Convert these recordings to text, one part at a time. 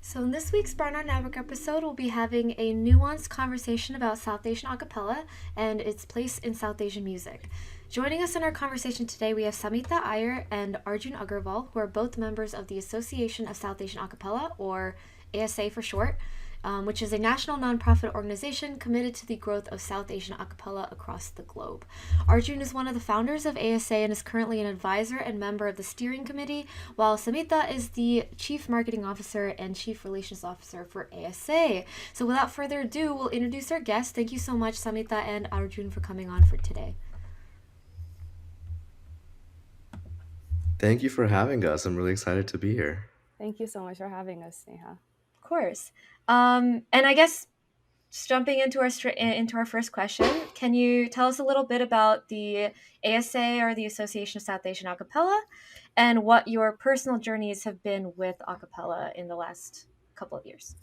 So, in this week's Barn Our Network episode, we'll be having a nuanced conversation about South Asian A Cappella and its place in South Asian music. Joining us in our conversation today, we have Samhita Iyer and Arjun Aggarwal, who are both members of the Association of South Asian A Cappella, or ASA for short, which is a national nonprofit organization committed to the growth of South Asian a cappella across the globe. Arjun is one of the founders of ASA and is currently an advisor and member of the steering committee, while Samhita is the chief marketing officer and chief relations officer for ASA. So without further ado, we'll introduce our guests. Thank you so much, Samhita and Arjun, for coming on for today. Thank you for having us. I'm really excited to be here. Thank you so much for having us, Sneha. Of course. And I guess just jumping into our first question, can you tell us a little bit about the ASA, or the Association of South Asian A Cappella, and what your personal journeys have been with a cappella in the last couple of years?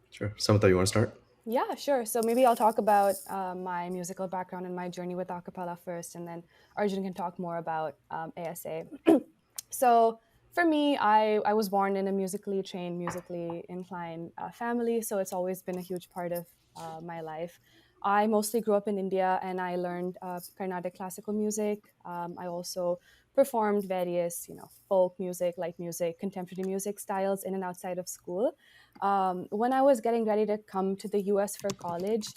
Sure. Samantha, you want to start? Yeah, sure. So maybe I'll talk about my musical background and my journey with a cappella first, and then Arjun can talk more about ASA. So for me, I was born in a musically trained, musically inclined family, so it's always been a huge part of my life. I mostly grew up in India, and I learned Carnatic classical music. I also performed various, folk music, light music, contemporary music styles in and outside of school. When I was getting ready to come to the US for college,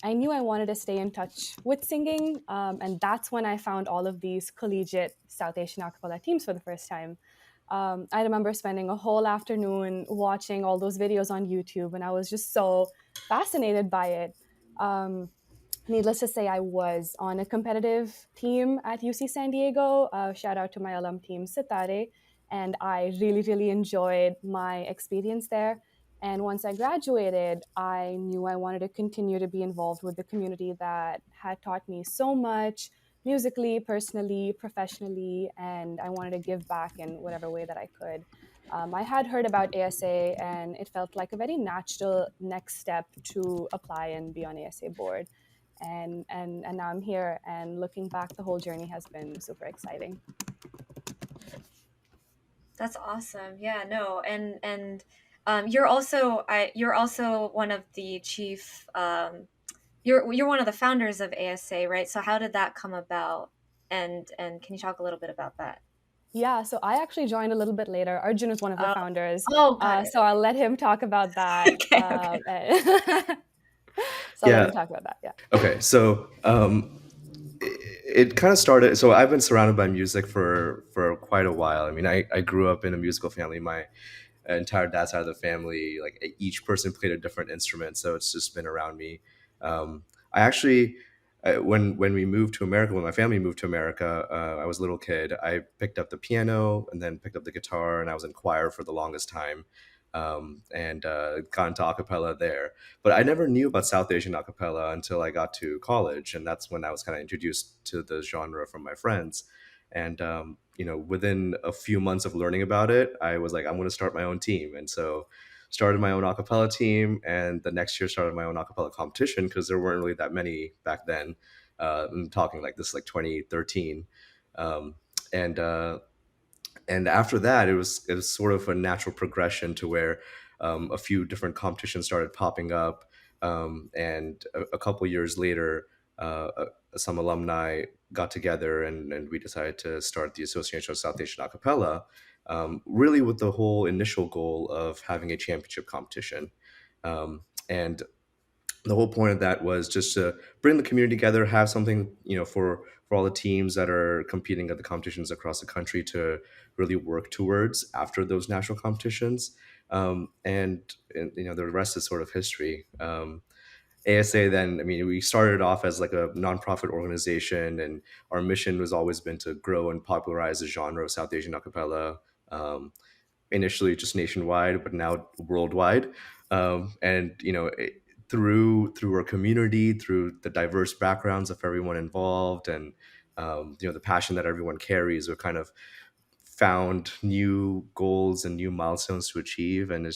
I knew I wanted to stay in touch with singing, and that's when I found all of these collegiate South Asian a cappella teams for the first time. I remember spending a whole afternoon watching all those videos on YouTube, and I was just so fascinated by it. Needless to say, I was on a competitive team at UC San Diego. Shout out to my alum team, Sitare. And I really, really enjoyed my experience there. And once I graduated, I knew I wanted to continue to be involved with the community that had taught me so much musically, personally, professionally, and I wanted to give back in whatever way that I could. I had heard about ASA, and it felt like a very natural next step to apply and be on ASA board. And now I'm here, and looking back, the whole journey has been super exciting. That's awesome. Yeah, no, and you're also one of the chief. You're one of the founders of ASA, right? So how did that come about? And can you talk a little bit about that? Yeah, so I actually joined a little bit later. Arjun is one of the founders. Got it. So I'll let him talk about that. Okay. So I'll let him talk about that. Yeah. Okay. So it kind of started. So I've been surrounded by music for quite a while. I mean, I grew up in a musical family. My entire dad's side of the family, like each person played a different instrument. So it's just been around me. I actually, when we moved to America, when my family moved to America, I was a little kid. I picked up the piano and then picked up the guitar, and I was in choir for the longest time, and got into a cappella there. But I never knew about South Asian a cappella until I got to college, and that's when I was kind of introduced to the genre from my friends. And within a few months of learning about it, I was like, I'm going to start my own team, and so started my own a cappella team, and the next year started my own a cappella competition because there weren't really that many back then. I'm talking like this, like 2013, um, and and after that, it was sort of a natural progression to where a few different competitions started popping up, and a couple years later, some alumni got together, and we decided to start the Association of South Asian A Cappella, really with the whole initial goal of having a championship competition. And the whole point of that was just to bring the community together, have something, for all the teams that are competing at the competitions across the country to really work towards after those national competitions. And the rest is sort of history. ASA then, I mean, we started off as like a nonprofit organization, and our mission was always been to grow and popularize the genre of South Asian a cappella. Initially just nationwide, but now worldwide. And through our community, through the diverse backgrounds of everyone involved, and the passion that everyone carries, we've kind of found new goals and new milestones to achieve. And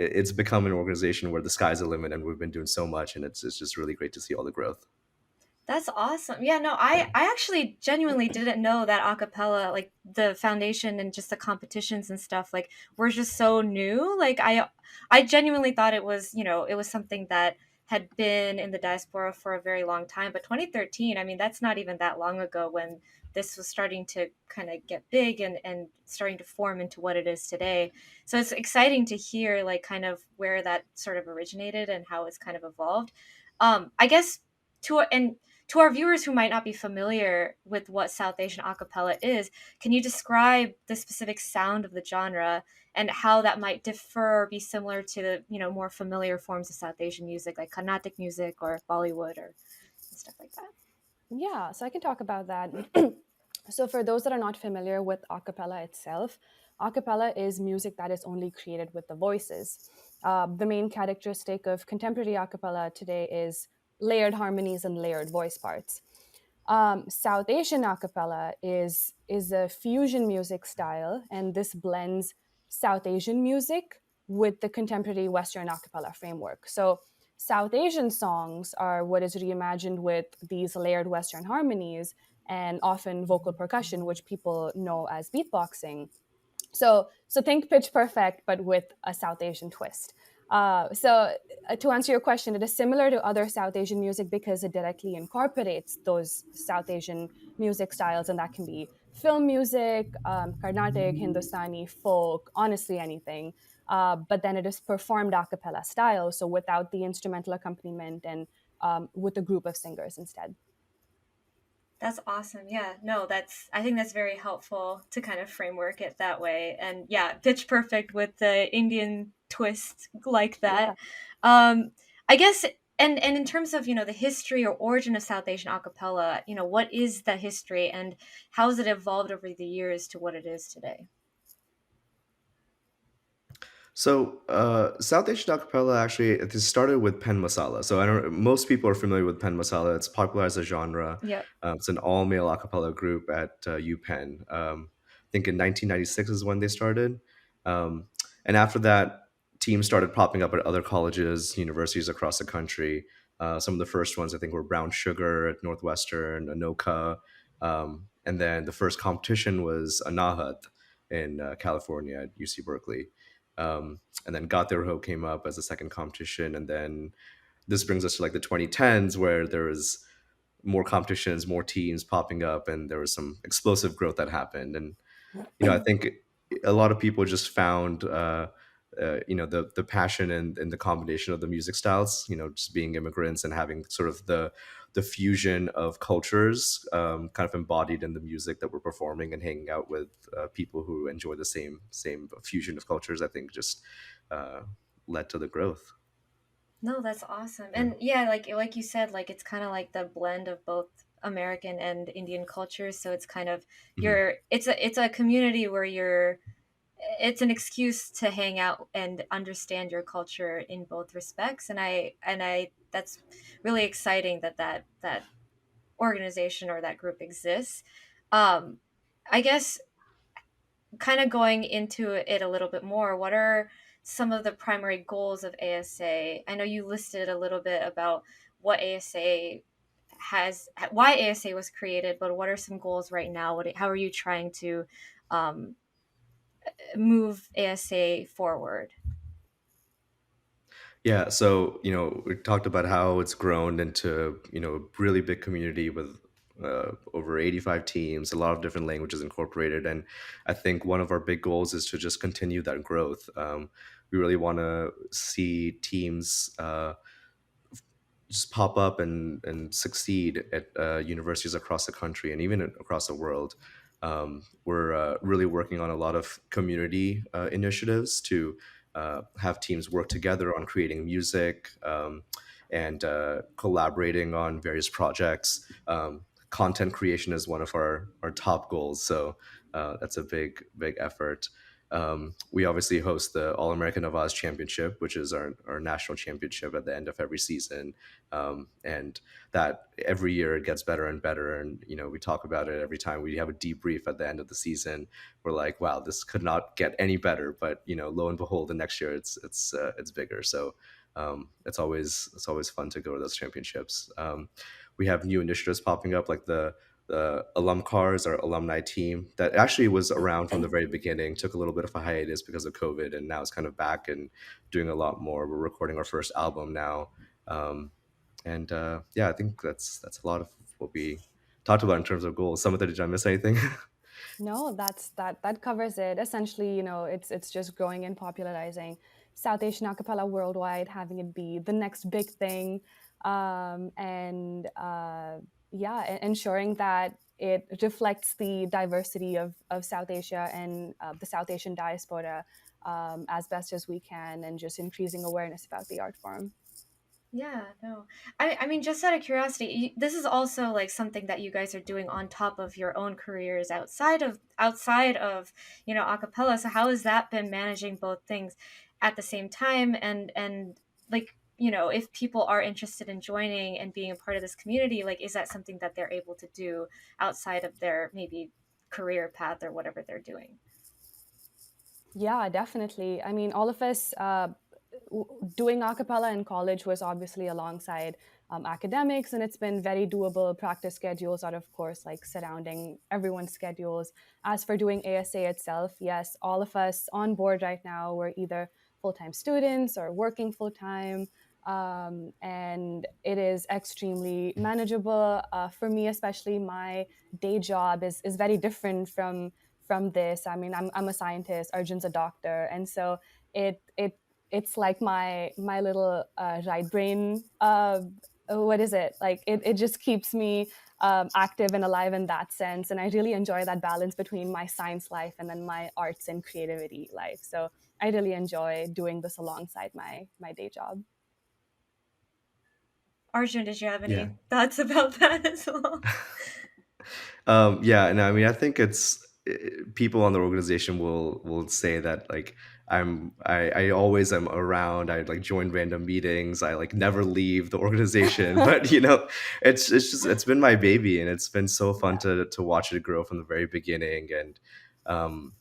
it's become an organization where the sky's the limit, and we've been doing so much, and it's just really great to see all the growth. That's awesome. Yeah, no, I actually genuinely didn't know that a cappella, like the foundation and just the competitions and stuff, like were just so new. Like I genuinely thought it was, it was something that had been in the diaspora for a very long time. But 2013, I mean, that's not even that long ago when this was starting to kind of get big and starting to form into what it is today. So it's exciting to hear like kind of where that sort of originated and how it's kind of evolved. I guess and to our viewers who might not be familiar with what South Asian a cappella is, can you describe the specific sound of the genre and how that might differ or be similar to the, more familiar forms of South Asian music like Carnatic music or Bollywood or stuff like that? Yeah, so I can talk about that. So, for those that are not familiar with a cappella itself, a cappella is music that is only created with the voices. The main characteristic of contemporary a cappella today is layered harmonies and layered voice parts. South Asian a cappella is a fusion music style, and this blends South Asian music with the contemporary Western a cappella framework. So, South Asian songs are what is reimagined with these layered Western harmonies and often vocal percussion, which people know as beatboxing. So think Pitch Perfect, but with a South Asian twist. To answer your question, it is similar to other South Asian music because it directly incorporates those South Asian music styles, and that can be film music, Carnatic, Hindustani, folk, honestly anything. But then it is performed a cappella style, so without the instrumental accompaniment and with a group of singers instead. That's awesome. Yeah, no, I think that's very helpful to kind of framework it that way. And yeah, Pitch Perfect with the Indian twist like that. Yeah. Um, I guess, and in terms of, the history or origin of South Asian a cappella, what is the history and how has it evolved over the years to what it is today? So, South Asian A Cappella actually it started with pen masala. So I don't. Most people are familiar with pen masala. It's popular as a genre. Yep. It's an all-male a cappella group at UPenn. I think in 1996 is when they started, um, and after that, teams started popping up at other colleges, universities across the country. Some of the first ones I think were Brown Sugar at Northwestern, Anoka, and then the first competition was Anahat in California at UC Berkeley. And then Got Their Ho came up as a second competition, and then this brings us to like the 2010s where there was more competitions, more teams popping up, and there was some explosive growth that happened. And I think a lot of people just found the passion and the combination of the music styles. Just being immigrants and having sort of the fusion of cultures kind of embodied in the music that we're performing and hanging out with people who enjoy the same fusion of cultures. I think just uh, led to the growth. No, that's awesome. Yeah. And yeah, like you said, like it's kind of like the blend of both American and Indian cultures. So it's kind of Mhm. it's a community where it's an excuse to hang out and understand your culture in both respects. And I that's really exciting that organization or that group exists. Um I guess kind of going into it a little bit more, what are some of the primary goals of ASA? I know you listed a little bit about what ASA why ASA was created, but what are some goals right now? How are you trying to um, move ASA forward? Yeah, so we talked about how it's grown into a really big community with over 85 teams, a lot of different languages incorporated, and I think one of our big goals is to just continue that growth. We really want to see teams just pop up and succeed at universities across the country and even across the world. We're really working on a lot of community initiatives to have teams work together on creating music and collaborating on various projects. Content creation is one of our top goals, so that's a big effort. We obviously host the All American Avaz Championship, which is our national championship at the end of every season, and that every year it gets better and better. And we talk about it every time we have a debrief at the end of the season. We're like, wow, this could not get any better. But lo and behold, the next year it's bigger. So it's always fun to go to those championships. we have new initiatives popping up, like the alum cars, our alumni team that actually was around from the very beginning, took a little bit of a hiatus because of COVID, and now it's kind of back and doing a lot more. We're recording our first album now. And Yeah, I think that's a lot of what we talked about in terms of goals. Some of that, did I miss anything? No, that covers it. Essentially, it's just growing and popularizing South Asian a cappella worldwide, having it be the next big thing, and yeah, ensuring that it reflects the diversity of South Asia and the South Asian diaspora as best as we can, and just increasing awareness about the art form. Yeah, no. I mean, just out of curiosity, this is also like something that you guys are doing on top of your own careers outside of, a cappella. So how has that been managing both things at the same time? And like, if people are interested in joining and being a part of this community, like, is that something that they're able to do outside of their maybe career path or whatever they're doing? Yeah, definitely. I mean, all of us doing a cappella in college was obviously alongside academics, and it's been very doable. Practice schedules are, of course, like surrounding everyone's schedules. As for doing ASA itself, yes, all of us on board right now, we're either full-time students or working full-time. And it is extremely manageable. For me, especially, my day job is very different from this. I mean, I'm a scientist, Arjun's a doctor, and so it's like my little right brain. What is it like? It just keeps me active and alive in that sense, and I really enjoy that balance between my science life and then my arts and creativity life. So I really enjoy doing this alongside my day job. Arjun, did you have Yeah. any thoughts about that as well? Yeah, and I mean, I think it's people on the organization will say that like I always am around. I like join random meetings. I like never leave the organization. But it's been my baby, and it's been so fun Yeah. to watch it grow from the very beginning. And um,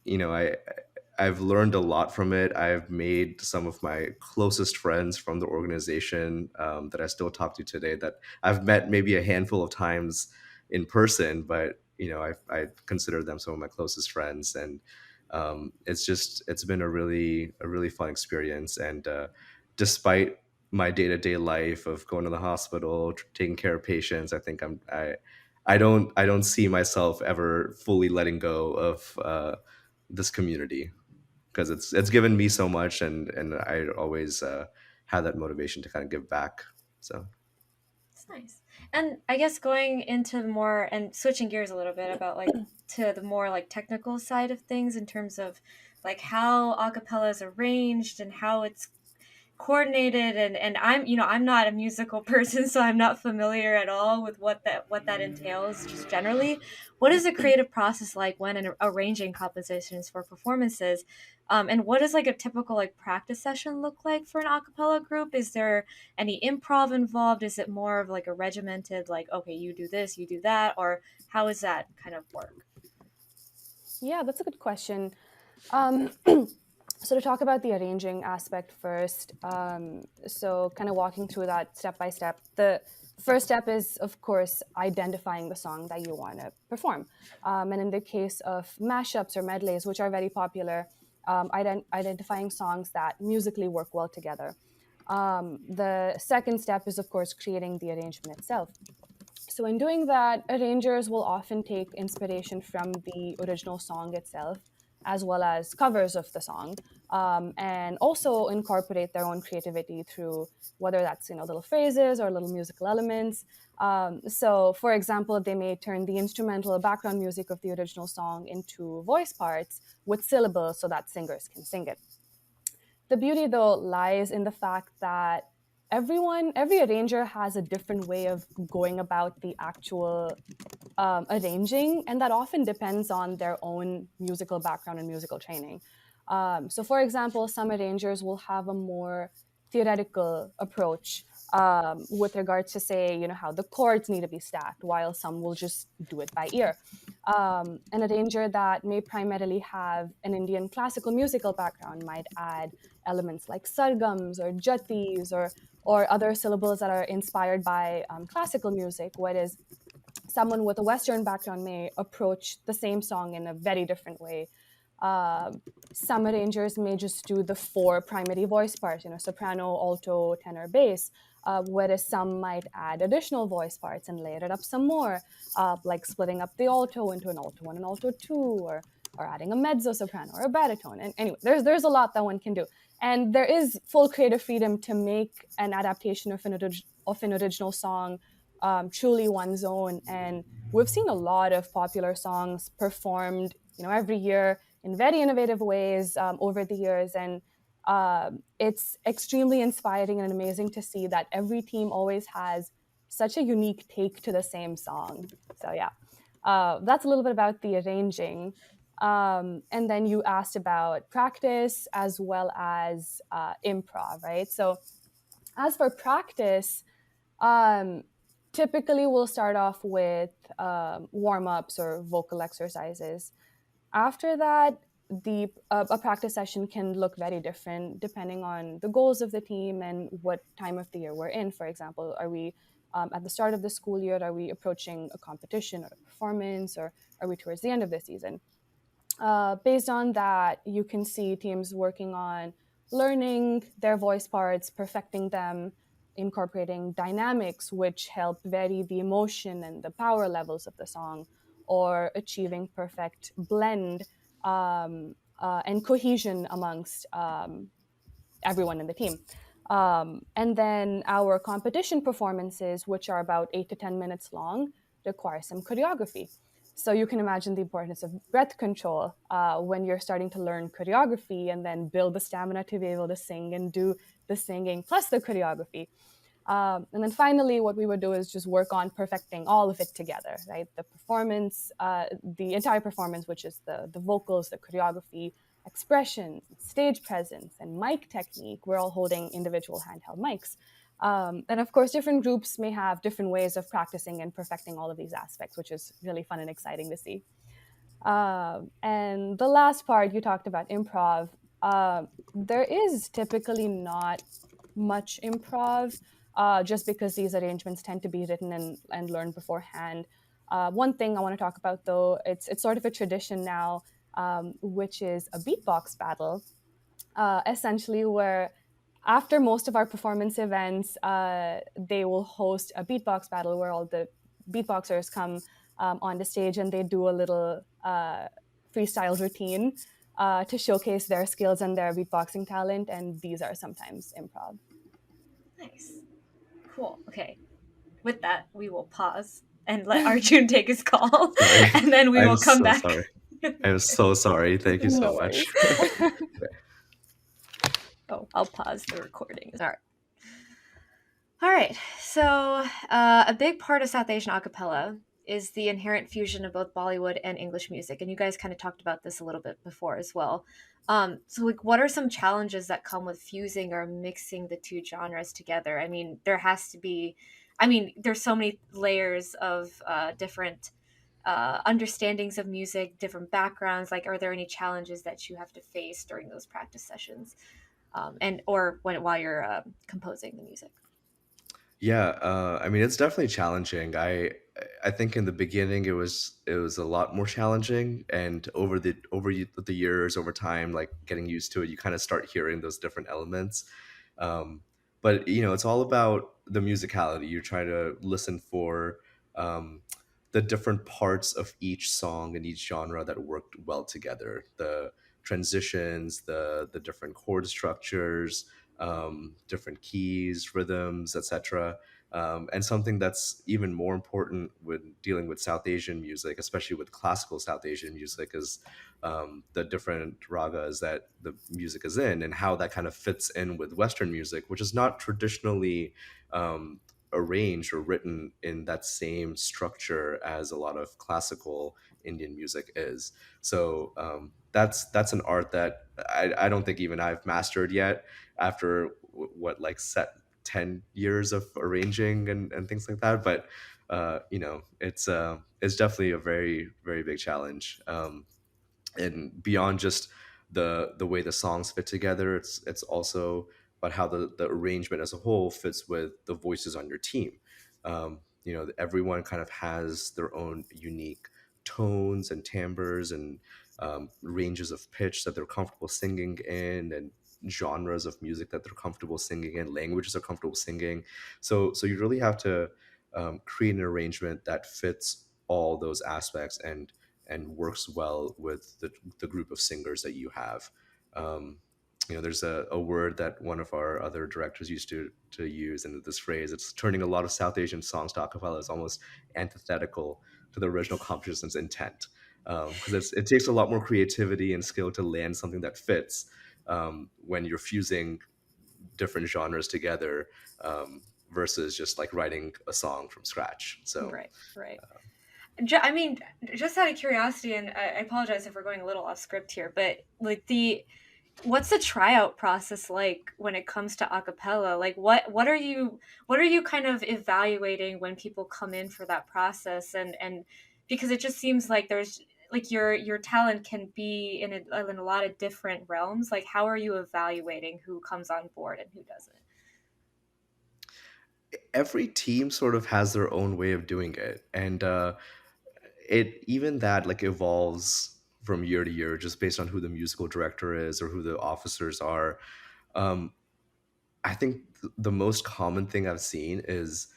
you know, I've learned a lot from it. I've made some of my closest friends from the organization that I still talk to today, that I've met maybe a handful of times in person, but I consider them some of my closest friends. And it's been a really fun experience. And despite my day-to-day life of going to the hospital, taking care of patients, I think I don't see myself ever fully letting go of this community, because it's given me so much, and I always had that motivation to kind of give back. So It's nice. And I guess going into the more and switching gears a little bit about like to the more like technical side of things in terms of like how acapella is arranged and how it's coordinated, and I'm not a musical person, so I'm not familiar at all with what that entails just generally. What is the creative process like when arranging compositions for performances, and what does like a typical like practice session look like for an a cappella group? Is there any improv involved? Is it more of like a regimented, like, okay, you do this, you do that, or how does that kind of work? Yeah, that's a good question. Um, so to talk about the arranging aspect first, so kind of walking through that step by step. The first step is, of course, identifying the song that you want to perform. And in the case of mashups or medleys, which are very popular, identifying songs that musically work well together. The second step is, of course, creating the arrangement itself. So, in doing that, arrangers will often take inspiration from the original song itself, as well as covers of the song, and also incorporate their own creativity through whether that's little phrases or little musical elements. So, for example, they may turn the instrumental background music of the original song into voice parts with syllables so that singers can sing it. The beauty, though, lies in the fact that every arranger has a different way of going about the actual arranging, and that often depends on their own musical background and musical training. So, for example, some arrangers will have a more theoretical approach with regards to, say, how the chords need to be stacked, while some will just do it by ear. An arranger that may primarily have an Indian classical musical background might add elements like sargams or jatis or or other syllables that are inspired by classical music, whereas someone with a Western background may approach the same song in a very different way. Uh, some arrangers may just do the four primary voice parts, soprano, alto, tenor, bass, whereas some might add additional voice parts and layer it up some more, like splitting up the alto into an alto 1 and alto 2, or adding a mezzo soprano or a baritone. And anyway, there's a lot that one can do. And there is full creative freedom to make an adaptation of an original song truly one's own. And we've seen a lot of popular songs performed, every year in very innovative ways over the years. And it's extremely inspiring and amazing to see that every team always has such a unique take to the same song. So yeah, that's a little bit about the arranging. And then you asked about practice as well as improv, right? So as for practice, um, typically we'll start off with warm-ups or vocal exercises. After that, a practice session can look very different depending on the goals of the team and what time of the year we're in. For example, are we at the start of the school year? Are we approaching a competition or a performance, or are we towards the end of the season? Based on that, you can see teams working on learning their voice parts, perfecting them, incorporating dynamics which help vary the emotion and the power levels of the song, or achieving perfect blend and cohesion amongst everyone in the team. And then our competition performances, which are about 8 to 10 minutes long, require some choreography. So you can imagine the importance of breath control when you're starting to learn choreography and then build the stamina to be able to sing and do the singing plus the choreography. And then finally, what we would do is just work on perfecting all of it together, right? The performance, the entire performance, which is the vocals, the choreography, expressions, stage presence, and mic technique. We're all holding individual handheld mics. And of course, different groups may have different ways of practicing and perfecting all of these aspects, which is really fun and exciting to see. And the last part, you talked about improv. There is typically not much improv, just because these arrangements tend to be written and learned beforehand. One thing I want to talk about, though, it's sort of a tradition now, which is a beatbox battle, essentially where after most of our performance events, they will host a beatbox battle where all the beatboxers come on the stage and they do a little freestyle routine to showcase their skills and their beatboxing talent. And these are sometimes improv. Nice. Cool. Okay. With that, we will pause and let Arjun take his call, Sorry. and then we I'm will come so back. sorry. I'm so sorry. Thank you so No much. worries. Oh, I'll pause the recording. All right. All right. So, a big part of South Asian A Cappella is the inherent fusion of both Bollywood and English music, and you guys kind of talked about this a little bit before as well. So, like, what are some challenges that come with fusing or mixing the two genres together? I mean, there has to be. I mean, there's so many layers of different understandings of music, different backgrounds. Like, are there any challenges that you have to face during those practice sessions, and or while you're composing the music? Yeah, I mean it's definitely challenging. I think in the beginning it was a lot more challenging, and over the years, over time, like getting used to it, you kind of start hearing those different elements. Um, but it's all about the musicality. You try to listen for um, the different parts of each song and each genre that worked well together. The transitions, the different chord structures, different keys, rhythms, etc. And something that's even more important when dealing with South Asian music, especially with classical South Asian music, is the different ragas that the music is in and how that kind of fits in with Western music, which is not traditionally um, arranged or written in that same structure as a lot of classical Indian music is. So that's an art that I don't think even I've mastered yet after what like set 10 years of arranging and things like that. But it's definitely a very very big challenge, and beyond just the way the songs fit together, it's also but how the arrangement as a whole fits with the voices on your team. Everyone kind of has their own unique tones and timbres and ranges of pitch that they're comfortable singing in, and genres of music that they're comfortable singing in, languages they're comfortable singing. So you really have to create an arrangement that fits all those aspects and works well with the group of singers that you have. Um, there's a word that one of our other directors used to use, and this phrase, it's turning a lot of South Asian songs to a cappella, is almost antithetical to the original composition's intent, because it takes a lot more creativity and skill to land something that fits when you're fusing different genres together, versus just like writing a song from scratch. So Right, right. I mean, just out of curiosity, and I apologize if we're going a little off script here, but like what's the tryout process like when it comes to a cappella? Like what are you kind of evaluating when people come in for that process? And because it just seems like there's like your talent can be in a lot of different realms. Like how are you evaluating who comes on board and who doesn't? every team sort of has their own way of doing it, and it even that like evolves from year to year just based on who the musical director is or who the officers are. um, I think the most common thing I've seen is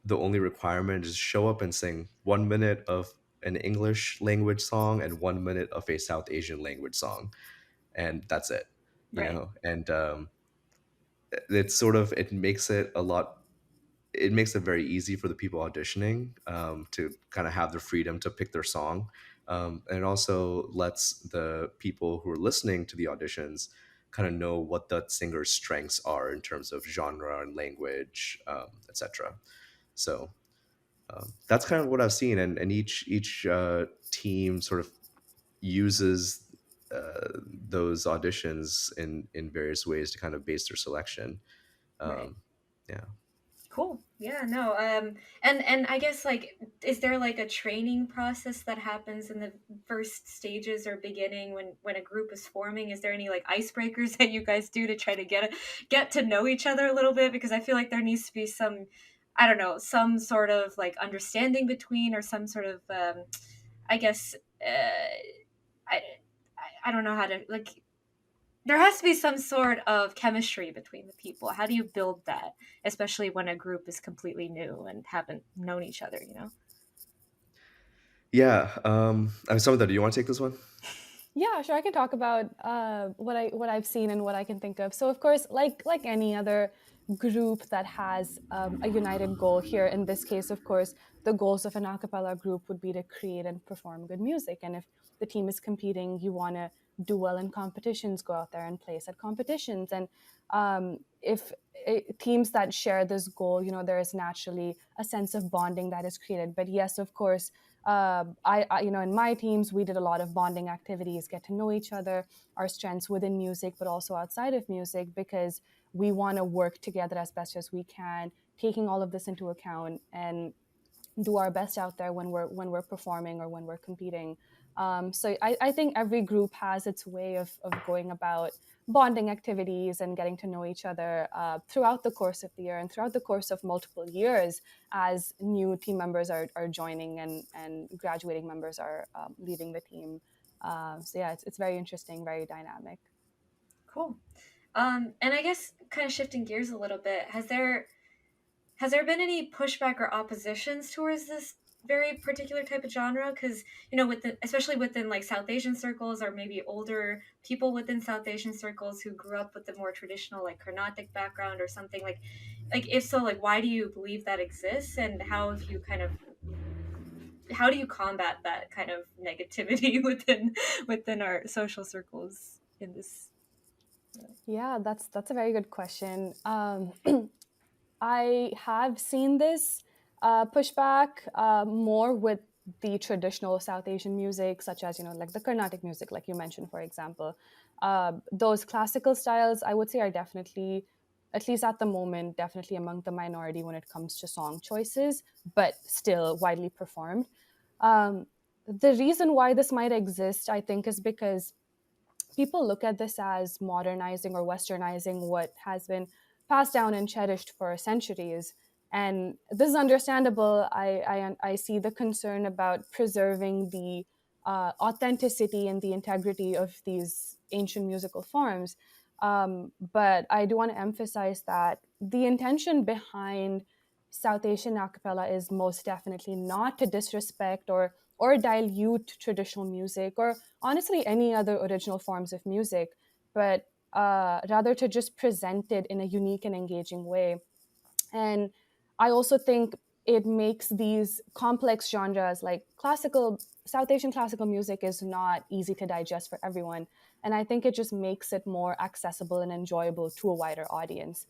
the only requirement is show up and sing 1 minute of an English language song and 1 minute of a South Asian language song, and that's it. Right. And it's sort of it makes it very easy for the people auditioning, to kind of have the freedom to pick their song. And it also lets the people who are listening to the auditions kind of know what the singer's strengths are in terms of genre and language, etc. So that's kind of what I've seen, and each team sort of uses those auditions in various ways to kind of base their selection. Right. Um, yeah. Cool. Yeah, no. And I guess like is there like a training process that happens in the first stages or beginning when a group is forming? Is there any like icebreakers that you guys do to try to get to know each other a little bit? Because I feel like there needs to be some, I don't know, some sort of like understanding between, or some sort of I guess I I don't know how to like, there has to be some sort of chemistry between the people. How do you build that, especially when a group is completely new and haven't known each other, you know? Yeah. I mean, Samantha, do you want to take this one? Yeah, sure. I can talk about what I've seen and what I can think of. So, of course, like any other group that has a united goal here, in this case, of course, the goals of an a cappella group would be to create and perform good music. And if the team is competing, you want to do well in competitions, go out there and place at competitions. And if teams that share this goal, there is naturally a sense of bonding that is created. But yes, of course, in my teams, we did a lot of bonding activities, get to know each other, our strengths within music, but also outside of music, because we want to work together as best as we can, taking all of this into account and do our best out there when we're performing or when we're competing. So I think every group has its way of going about bonding activities and getting to know each other throughout the course of the year and throughout the course of multiple years as new team members are joining and graduating members are leaving the team. So yeah, it's very interesting, very dynamic. Cool. And I guess kind of shifting gears a little bit, has there been any pushback or oppositions towards this very particular type of genre? Because especially within like South Asian circles, or maybe older people within South Asian circles who grew up with the more traditional like Carnatic background or something, like if so, like why do you believe that exists, and how do you combat that kind of negativity within our social circles in this? Yeah, that's a very good question. I have seen this pushback more with the traditional South Asian music, such as like the Carnatic music, like you mentioned, for example. Those classical styles, I would say, are definitely, at least at the moment, definitely among the minority when it comes to song choices, but still widely performed. The reason why this might exist, I think, is because people look at this as modernizing or westernizing what has been passed down and cherished for centuries. And this is understandable. I see the concern about preserving the authenticity and the integrity of these ancient musical forms. But I do want to emphasize that the intention behind South Asian a cappella is most definitely not to disrespect or dilute traditional music or honestly any other original forms of music, but rather to just present it in a unique and engaging way. And I also think it makes these complex genres like classical, South Asian classical music is not easy to digest for everyone. And I think it just makes it more accessible and enjoyable to a wider audience.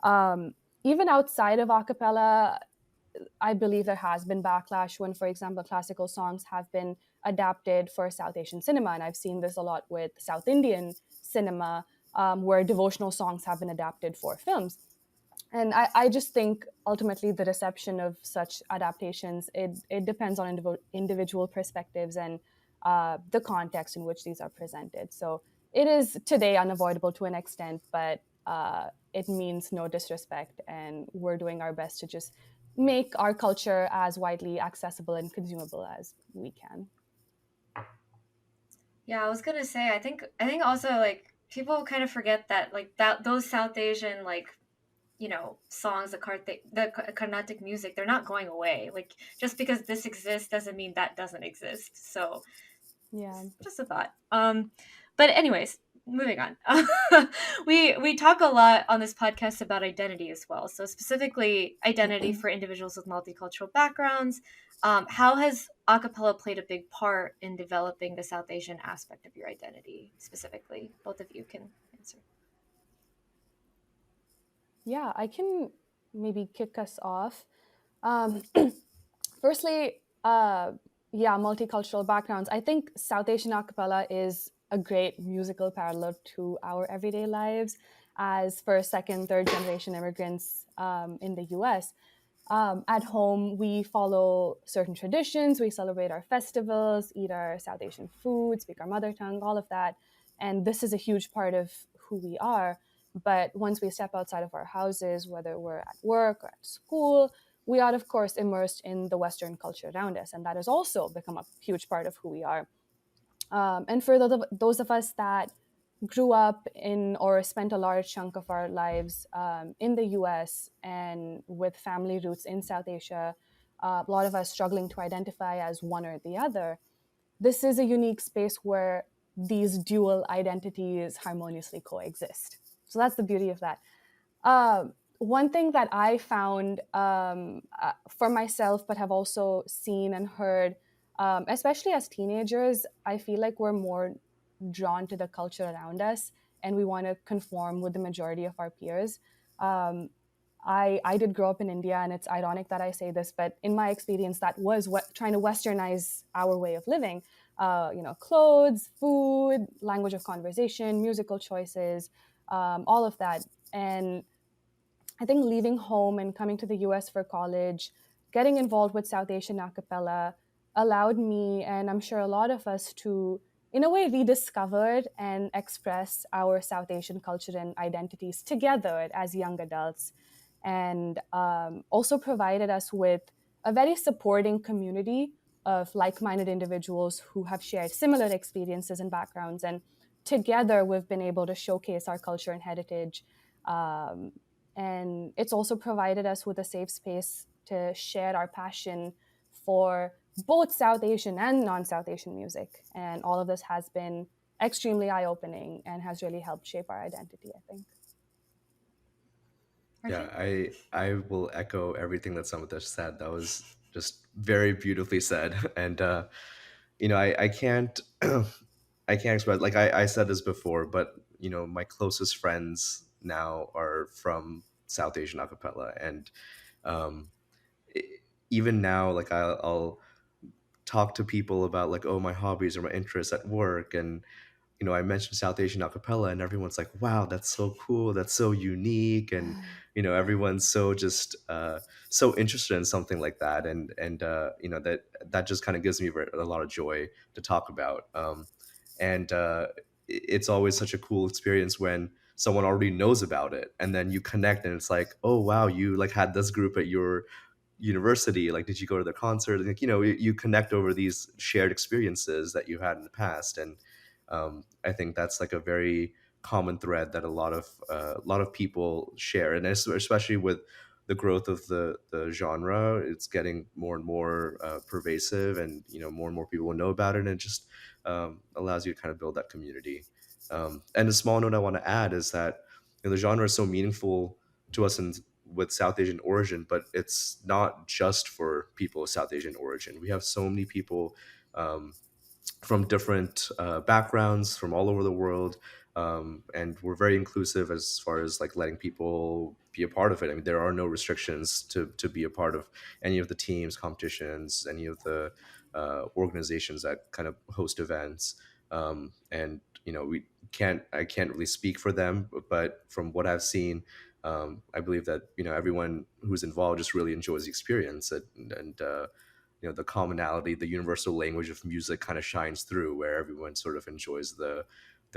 Um, Even outside of a cappella, I believe there has been backlash when, for example, classical songs have been adapted for South Asian cinema. And I've seen this a lot with South Indian cinema, where devotional songs have been adapted for films. And I just think ultimately the reception of such adaptations, it depends on individual perspectives and the context in which these are presented. So it is today unavoidable to an extent, but it means no disrespect, and we're doing our best to just make our culture as widely accessible and consumable as we can. Yeah, I was gonna say, I think also like people kind of forget that like that those South Asian like songs, the Carnatic music, they're not going away. Like just because this exists doesn't mean that doesn't exist. So Yeah. just a thought. But anyways, moving on. We talk a lot on this podcast about identity as well. So specifically, identity for individuals with multicultural backgrounds. How has acapella played a big part in developing the South Asian aspect of your identity specifically? Both of you can answer. Yeah, I can maybe kick us off. Um, Firstly, yeah, multicultural backgrounds. I think South Asian a cappella is a great musical parallel to our everyday lives as first, second, third generation immigrants in the US. At home, we follow certain traditions, we celebrate our festivals, eat our South Asian food, speak our mother tongue, all of that. And this is a huge part of who we are. But once we step outside of our houses, whether we're at work or at school, we are, of course, immersed in the Western culture around us. And that has also become a huge part of who we are. And for those of us that grew up in or spent a large chunk of our lives in the US and with family roots in South Asia, a lot of us struggling to identify as one or the other, this is a unique space where these dual identities harmoniously coexist. So that's the beauty of that. One thing that I found for myself, but have also seen and heard, especially as teenagers, I feel like we're more drawn to the culture around us and we want to conform with the majority of our peers. Um, I did grow up in India, and it's ironic that I say this, but in my experience, that was what trying to westernize our way of living. Clothes, food, language of conversation, musical choices, all of that. And I think leaving home and coming to the US for college, getting involved with South Asian A Cappella allowed me, and I'm sure a lot of us, to, in a way, rediscover and express our South Asian culture and identities together as young adults. And also provided us with a very supporting community of like minded individuals who have shared similar experiences and backgrounds. And together, we've been able to showcase our culture and heritage. Um, and it's also provided us with a safe space to share our passion for both South Asian and non-South Asian music. And all of this has been extremely eye-opening and has really helped shape our identity, I think. Yeah, Arjun? I will echo everything that Samhita said. That was just very beautifully said. And I can't I can't express, like I said this before, but my closest friends now are from South Asian acapella, and um, e- even now, like I'll talk to people about like, oh, my hobbies or my interests at work, and I mentioned South Asian A Cappella, and everyone's like, wow, that's so cool, that's so unique, and everyone's so just so interested in something like that, and that just kind of gives me a lot of joy to talk about, and it's always such a cool experience when someone already knows about it, and then you connect, and it's like, oh wow, you like had this group at your university, like did you go to the concert, like you connect over these shared experiences that you had in the past. And I think that's like a very common thread that a lot of people share, and especially with the growth of the genre, it's getting more and more pervasive, and more and more people will know about it, and it just allows you to kind of build that community. And a small note I want to add is that the genre is so meaningful to us in with South Asian origin, but it's not just for people of South Asian origin. We have so many people um, from different backgrounds from all over the world, and we're very inclusive as far as like letting people be a part of it. I mean, there are no restrictions to be a part of any of the teams, competitions, any of the organizations that kind of host events. And we can't I can't really speak for them, but from what I've seen, I believe that everyone who's involved just really enjoys the experience, and the commonality, the universal language of music kind of shines through, where everyone sort of enjoys the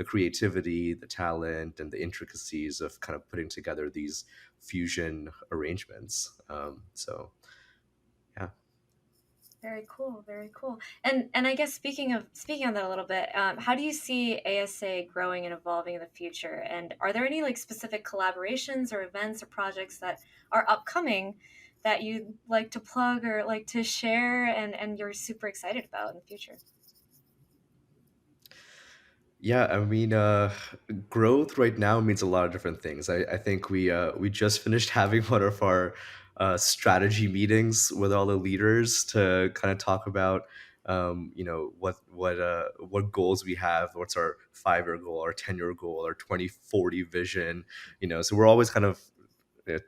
creativity, the talent, and the intricacies of kind of putting together these fusion arrangements. So yeah. Very cool, very cool. And I guess speaking on that a little bit, how do you see ASA growing and evolving in the future? And are there any like specific collaborations or events or projects that are upcoming that you'd like to plug or like to share and you're super excited about in the future? Yeah, I mean, growth right now means a lot of different things. I think we just finished having one of our strategy meetings with all the leaders to kind of talk about, what goals we have, what's our 5-year goal, our 10-year goal, our 2040 vision. So we're always kind of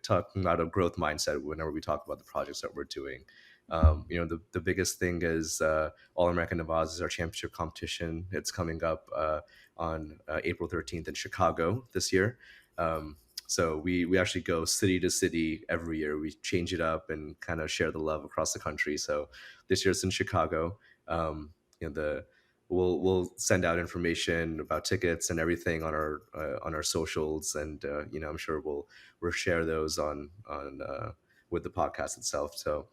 talking about a growth mindset whenever we talk about the projects that we're doing. The biggest thing is All American Nawaz is our championship competition. It's coming up on April 13th in Chicago this year. So we actually go city to city every year. We change it up and kind of share the love across the country. So this year it's in Chicago. The we'll send out information about tickets and everything on our socials, and I'm sure we'll share those on with the podcast itself. So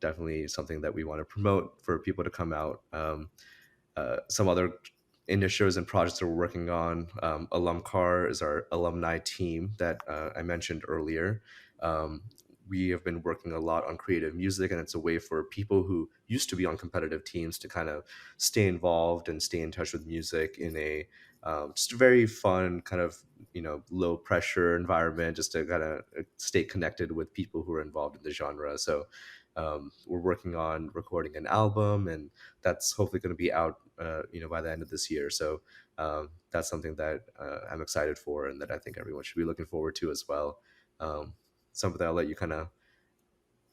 definitely something that we want to promote for people to come out. Some other initiatives and projects that we're working on. Alumcar is our alumni team that I mentioned earlier. We have been working a lot on creative music, and it's a way for people who used to be on competitive teams to kind of stay involved and stay in touch with music in a just a very fun kind of low pressure environment, just to kind of stay connected with people who are involved in the genre. So we're working on recording an album, and that's hopefully going to be out by the end of this year. So that's something that I'm excited for, and that I think everyone should be looking forward to as well. Something that I'll let you kind of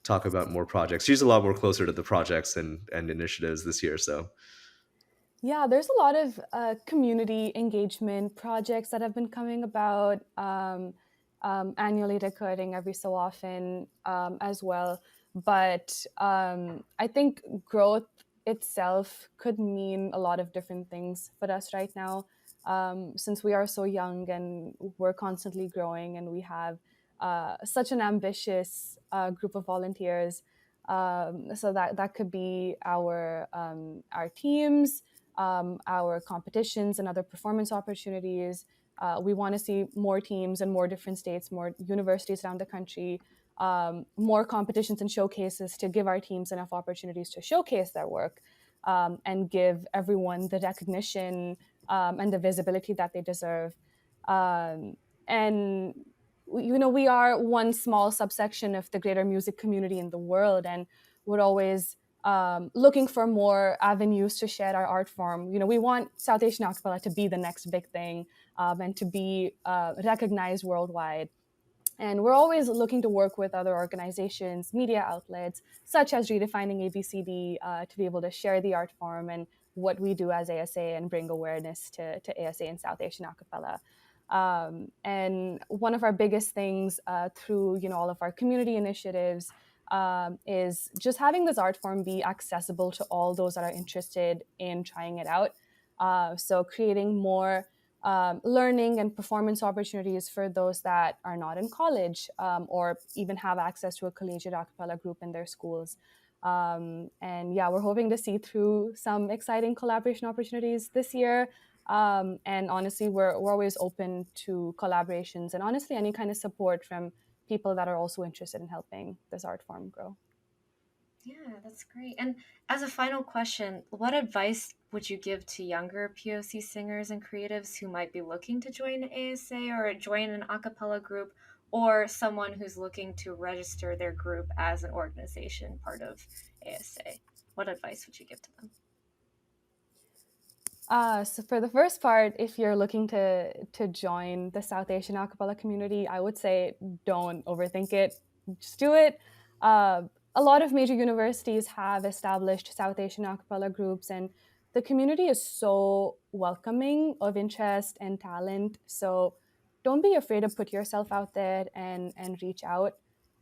talk about more projects. She's a lot more closer to the projects and initiatives this year. So Yeah, there's a lot of community engagement projects that have been coming about, annually, occurring every so often, as well. But I think growth itself could mean a lot of different things for us right now, since we are so young and we're constantly growing, and we have such an ambitious group of volunteers. So that could be our teams, our competitions and other performance opportunities. We want to see more teams in more different states, more universities around the country, more competitions and showcases to give our teams enough opportunities to showcase their work, and give everyone the recognition, and the visibility that they deserve. And we are one small subsection of the greater music community in the world, and we're always looking for more avenues to share our art form. We want South Asian A Cappella to be the next big thing, and to be recognized worldwide. And we're always looking to work with other organizations, media outlets, such as Redefining ABCD, to be able to share the art form and what we do as ASA, and bring awareness to ASA and South Asian A Cappella. And one of our biggest things, through all of our community initiatives, is just having this art form be accessible to all those that are interested in trying it out. So creating more learning and performance opportunities for those that are not in college, or even have access to a collegiate a cappella group in their schools. And yeah, we're hoping to see through some exciting collaboration opportunities this year. And honestly, we're always open to collaborations and honestly any kind of support from people that are also interested in helping this art form grow. Yeah, that's great. And as a final question, what advice would you give to younger POC singers and creatives who might be looking to join ASA or join an a cappella group, or someone who's looking to register their group as an organization part of ASA? What advice would you give to them? So for the first part, if you're looking to join the South Asian A Cappella community, I would say don't overthink it. Just do it. Uh, a lot of major universities have established South Asian A Cappella groups, and the community is so welcoming of interest and talent. So don't be afraid to put yourself out there and reach out.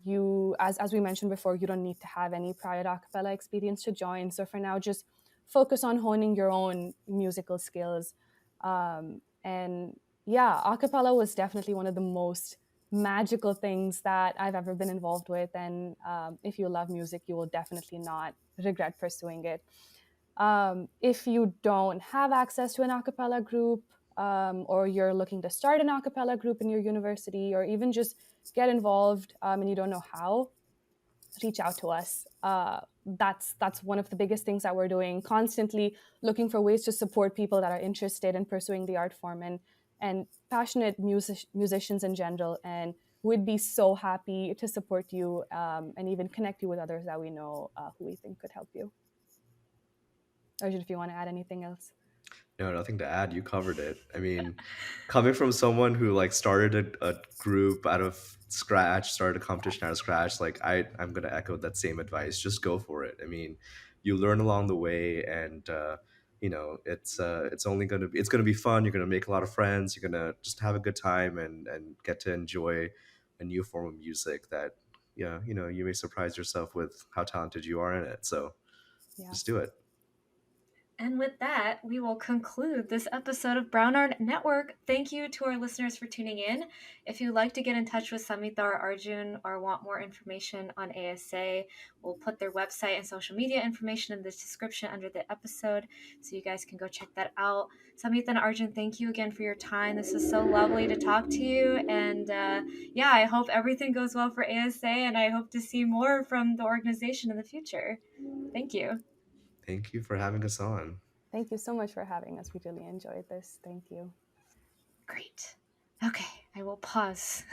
You, as we mentioned before, you don't need to have any prior a cappella experience to join. So for now, just focus on honing your own musical skills. And yeah, a cappella was definitely one of the most magical things that I've ever been involved with. And if you love music, you will definitely not regret pursuing it. If you don't have access to an a cappella group, or you're looking to start an a cappella group in your university, or even just get involved and you don't know how, reach out to us. That's one of the biggest things that we're doing, constantly looking for ways to support people that are interested in pursuing the art form and passionate musicians in general. And we'd be so happy to support you, and even connect you with others that we know who we think could help you. Arjun, if you want to add anything else. No, nothing to add. You covered it. I mean, coming from someone who like started a group out of scratch, started a competition out of scratch, like I'm gonna echo that same advice. Just go for it. I mean, you learn along the way, and it's only it's gonna be fun. You're gonna make a lot of friends. You're gonna just have a good time and get to enjoy a new form of music that, yeah, you may surprise yourself with how talented you are in it. So Yeah. just do it. And with that, we will conclude this episode of Brown Art Network. Thank you to our listeners for tuning in. If you'd like to get in touch with Samhita or Arjun or want more information on ASA, we'll put their website and social media information in the description under the episode so you guys can go check that out. Samhita and Arjun, thank you again for your time. This was so lovely to talk to you. And yeah, I hope everything goes well for ASA, and I hope to see more from the organization in the future. Thank you. Thank you for having us on. Thank you so much for having us. We really enjoyed this. Thank you. Great. Okay, I will pause.